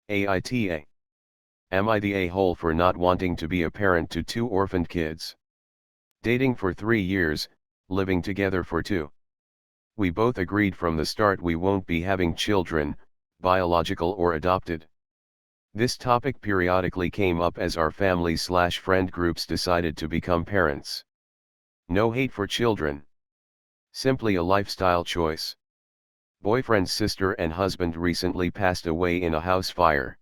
AITA. Am I the a-hole for not wanting to be a parent to 2 orphaned kids? Dating for 3 years, living together for 2. We both agreed from the start we won't be having children, biological or adopted. This topic periodically came up as our family/friend groups decided to become parents. No hate for children. Simply a lifestyle choice. Boyfriend's sister and husband recently passed away in a house fire.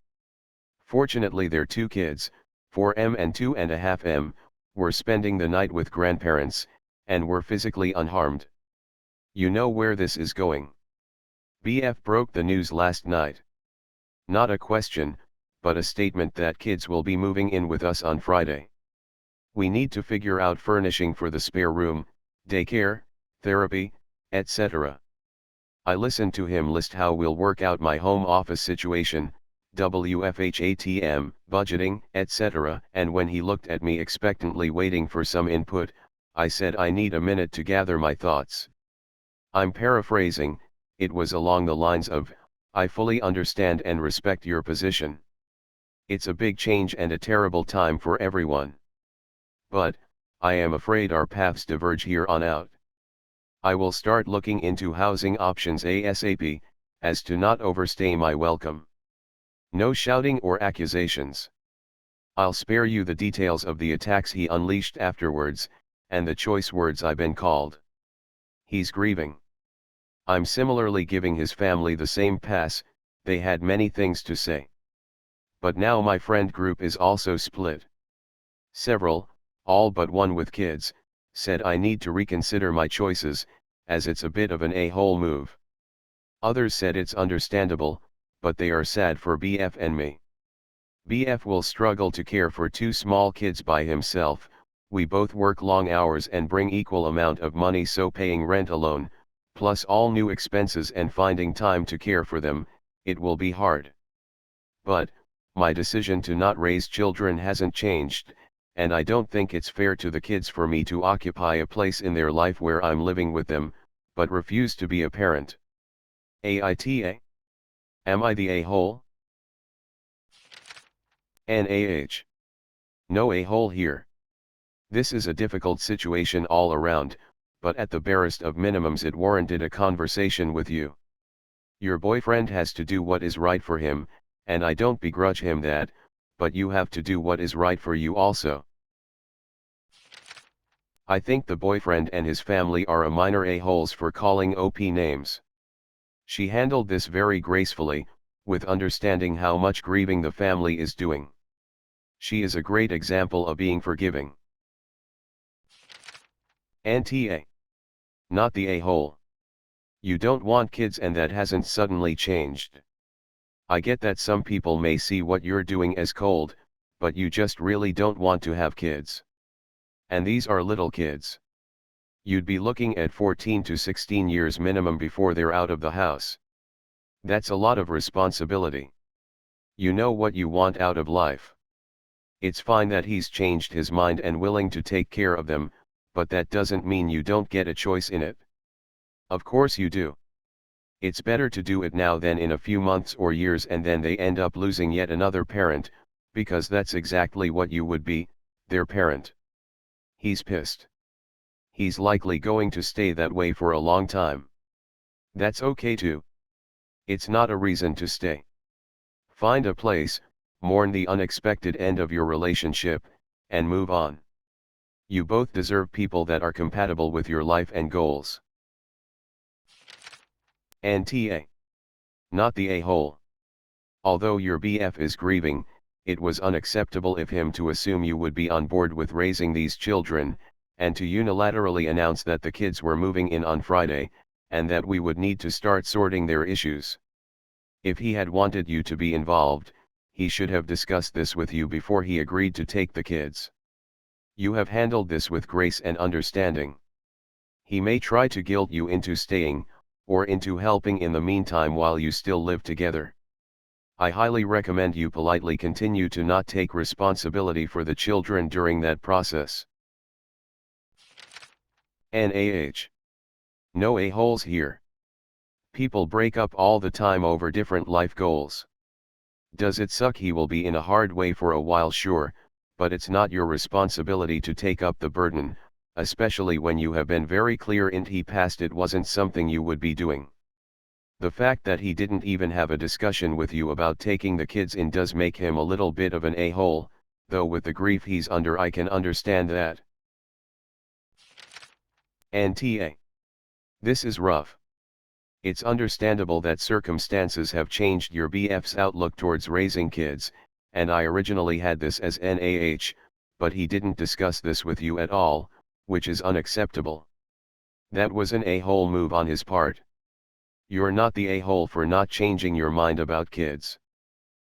Fortunately their 2 kids, 4M and 2.5M, were spending the night with grandparents, and were physically unharmed. You know where this is going. BF broke the news last night. Not a question, but a statement that kids will be moving in with us on Friday. We need to figure out furnishing for the spare room, daycare, therapy, etc. I listened to him list how we'll work out my home office situation, WFHATM, budgeting, etc. And when he looked at me expectantly waiting for some input, I said I need a minute to gather my thoughts. I'm paraphrasing, it was along the lines of, I fully understand and respect your position. It's a big change and a terrible time for everyone. But, I am afraid our paths diverge here on out. I will start looking into housing options ASAP, as to not overstay my welcome. No shouting or accusations. I'll spare you the details of the attacks he unleashed afterwards, and the choice words I've been called. He's grieving. I'm similarly giving his family the same pass, they had many things to say. But now my friend group is also split. Several, all but one with kids, said I need to reconsider my choices, as it's a bit of an a-hole move. Others said it's understandable, but they are sad for BF and me. BF will struggle to care for 2 small kids by himself, we both work long hours and bring equal amount of money, so paying rent alone, plus all new expenses and finding time to care for them, it will be hard. But, my decision to not raise children hasn't changed, and I don't think it's fair to the kids for me to occupy a place in their life where I'm living with them, but refuse to be a parent. AITA? Am I the a-hole? NAH. No a-hole here. This is a difficult situation all around, but at the barest of minimums it warranted a conversation with you. Your boyfriend has to do what is right for him, and I don't begrudge him that, but you have to do what is right for you also. I think the boyfriend and his family are a minor a-holes for calling OP names. She handled this very gracefully, with understanding how much grieving the family is doing. She is a great example of being forgiving. NTA. Not the a-hole. You don't want kids and that hasn't suddenly changed. I get that some people may see what you're doing as cold, but you just really don't want to have kids. And these are little kids. You'd be looking at 14 to 16 years minimum before they're out of the house. That's a lot of responsibility. You know what you want out of life. It's fine that he's changed his mind and willing to take care of them, but that doesn't mean you don't get a choice in it. Of course you do. It's better to do it now than in a few months or years and then they end up losing yet another parent, because that's exactly what you would be, their parent. He's pissed. He's likely going to stay that way for a long time. That's okay too. It's not a reason to stay. Find a place, mourn the unexpected end of your relationship, and move on. You both deserve people that are compatible with your life and goals. NTA. Not the a-hole. Although your BF is grieving, it was unacceptable of him to assume you would be on board with raising these children, and to unilaterally announce that the kids were moving in on Friday, and that we would need to start sorting their issues. If he had wanted you to be involved, he should have discussed this with you before he agreed to take the kids. You have handled this with grace and understanding. He may try to guilt you into staying, or into helping in the meantime while you still live together. I highly recommend you politely continue to not take responsibility for the children during that process. NAH. No a-holes here. People break up all the time over different life goals. Does it suck? He will be in a hard way for a while, sure, but it's not your responsibility to take up the burden, especially when you have been very clear in the past it wasn't something you would be doing. The fact that he didn't even have a discussion with you about taking the kids in does make him a little bit of an a-hole, though with the grief he's under I can understand that. AITA. This is rough. It's understandable that circumstances have changed your BF's outlook towards raising kids, and I originally had this as NAH, but he didn't discuss this with you at all, which is unacceptable. That was an a-hole move on his part. You're not the a-hole for not changing your mind about kids.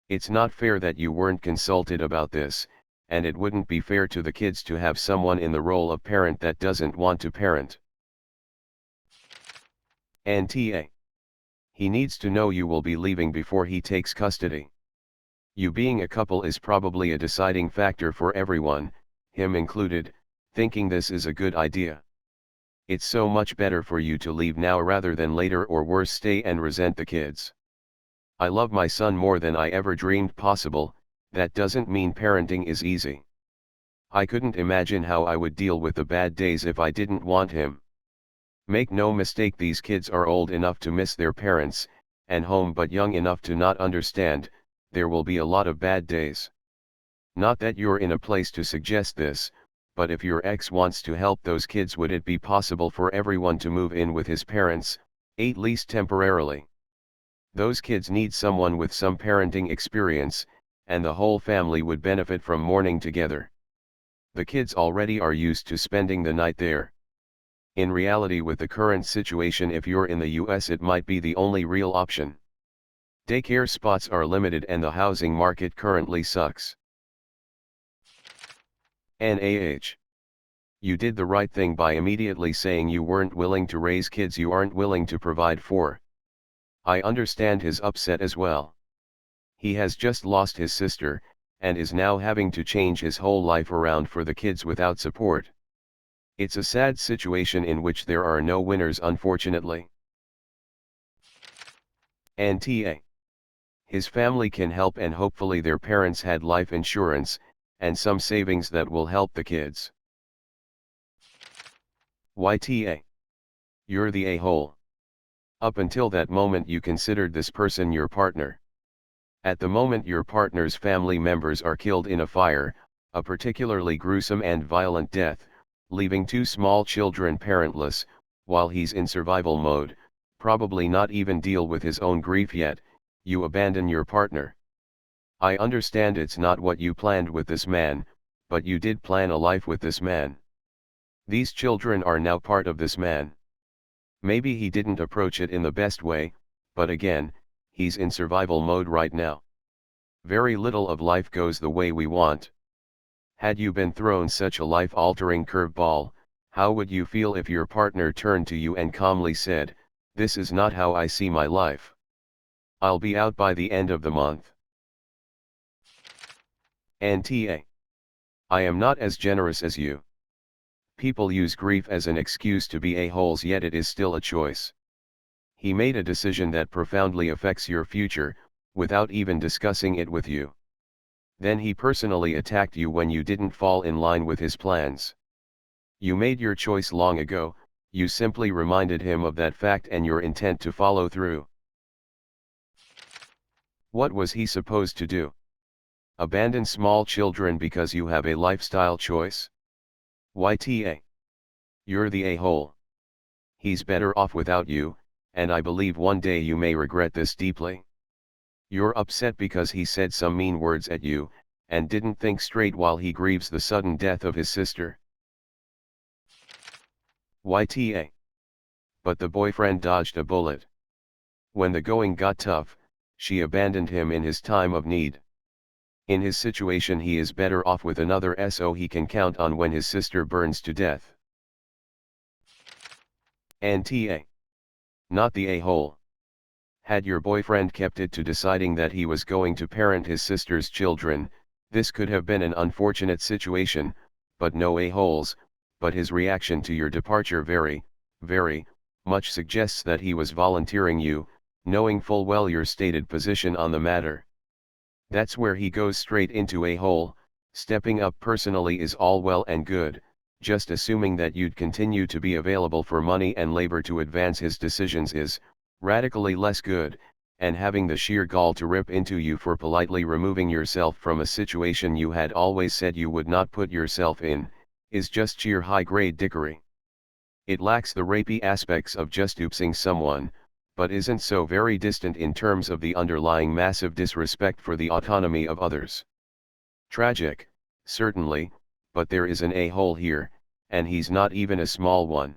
It's not fair that you weren't consulted about this, and it wouldn't be fair to the kids to have someone in the role of parent that doesn't want to parent. AITA. He needs to know you will be leaving before he takes custody. You being a couple is probably a deciding factor for everyone, him included, thinking this is a good idea. It's so much better for you to leave now rather than later, or worse, stay and resent the kids. I love my son more than I ever dreamed possible. That doesn't mean parenting is easy. I couldn't imagine how I would deal with the bad days if I didn't want him. Make no mistake, these kids are old enough to miss their parents, and home, but young enough to not understand. There will be a lot of bad days. Not that you're in a place to suggest this, but if your ex wants to help those kids, would it be possible for everyone to move in with his parents, at least temporarily? Those kids need someone with some parenting experience, and the whole family would benefit from mourning together. The kids already are used to spending the night there. In reality, with the current situation, if you're in the US, it might be the only real option. Daycare spots are limited and the housing market currently sucks. NAH. You did the right thing by immediately saying you weren't willing to raise kids you aren't willing to provide for. I understand his upset as well. He has just lost his sister, and is now having to change his whole life around for the kids without support. It's a sad situation in which there are no winners, unfortunately. AITA. His family can help, and hopefully their parents had life insurance, and some savings that will help the kids. YTA. You're the a-hole. Up until that moment you considered this person your partner. At the moment your partner's family members are killed in a fire, a particularly gruesome and violent death, leaving 2 small children parentless, while he's in survival mode, probably not even deal with his own grief yet, you abandon your partner. I understand it's not what you planned with this man, but you did plan a life with this man. These children are now part of this man. Maybe he didn't approach it in the best way, but again, he's in survival mode right now. Very little of life goes the way we want. Had you been thrown such a life-altering curveball, how would you feel if your partner turned to you and calmly said, "This is not how I see my life. I'll be out by the end of the month." AITA. I am not as generous as you. People use grief as an excuse to be a-holes, yet it is still a choice. He made a decision that profoundly affects your future, without even discussing it with you. Then he personally attacked you when you didn't fall in line with his plans. You made your choice long ago, you simply reminded him of that fact and your intent to follow through. What was he supposed to do? Abandon small children because you have a lifestyle choice? YTA. You're the a-hole. He's better off without you, and I believe one day you may regret this deeply. You're upset because he said some mean words at you, and didn't think straight while he grieves the sudden death of his sister. YTA. But the boyfriend dodged a bullet. When the going got tough, she abandoned him in his time of need. In his situation he is better off with another SO he can count on when his sister burns to death. AITA. Not the a-hole. Had your boyfriend kept it to deciding that he was going to parent his sister's children, this could have been an unfortunate situation, but no a-holes, but his reaction to your departure very, very, much suggests that he was volunteering you, knowing full well your stated position on the matter. That's where he goes straight into a hole. Stepping up personally is all well and good, just assuming that you'd continue to be available for money and labor to advance his decisions is radically less good, and having the sheer gall to rip into you for politely removing yourself from a situation you had always said you would not put yourself in, is just sheer high-grade dickery. It lacks the rapey aspects of just oopsing someone, but isn't so very distant in terms of the underlying massive disrespect for the autonomy of others. Tragic, certainly, but there is an a-hole here, and he's not even a small one.